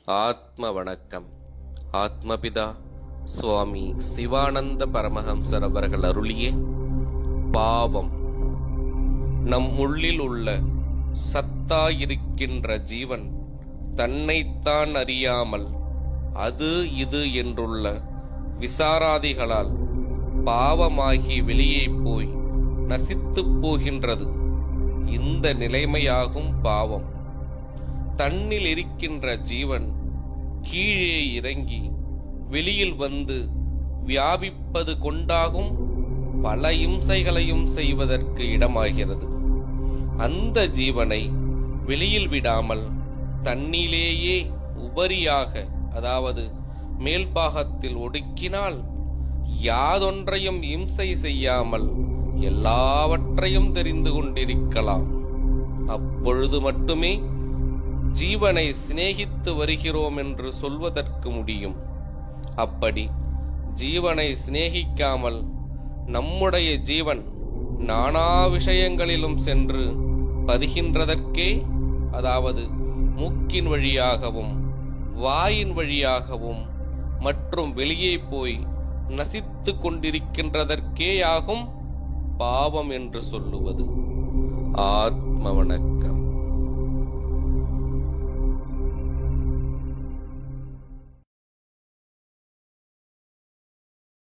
ஆத்ம வணக்கம். ஆத்மபிதா சுவாமி சிவானந்த பரமஹம்சர் அவர்கள் அருளிய பாவம். நம் உள்ளில் உள்ள சத்தாயிருக்கின்ற ஜீவன் தன்னைத்தான் அறியாமல் அது இது என்றுள்ள விசாராதிகளால் பாவமாகி வெளியே போய் நசித்துப் போகின்றது. இந்த நிலைமையாகும் பாவம். தன்னில் இருக்கின்ற ஜீவன் கீழே இறங்கி வெளியில் வந்து வியாபிப்பது கொண்டாகும் பல இம்சைகளையும் செய்வதற்கு இடமாகிறது. அந்த ஜீவனை வெளியில் விடாமல் தன்னிலேயே உபரியாக, அதாவது மேல்பாகத்தில் ஒடுக்கினால் யாதொன்றையும் இம்சை செய்யாமல் எல்லாவற்றையும் தெரிந்து கொண்டிருக்கலாம். அப்பொழுது மட்டுமே ஜீவனை சிநேகித்து வருகிறோம் என்று சொல்வதற்கு முடியும். அப்படி ஜீவனை சிநேகிக்காமல் நம்முடைய ஜீவன் நானா விஷயங்களிலும் சென்று பதிகின்றதற்கே, அதாவது மூக்கின் வழியாகவும் வாயின் வழியாகவும் மற்றும் வெளியே போய் நசித்து கொண்டிருக்கின்றதற்கேயாகும் பாவம் என்று சொல்லுவது. ஆத்ம வணக்கம்.